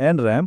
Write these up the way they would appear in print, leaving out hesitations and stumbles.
NREM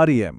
REM۔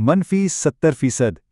-70%۔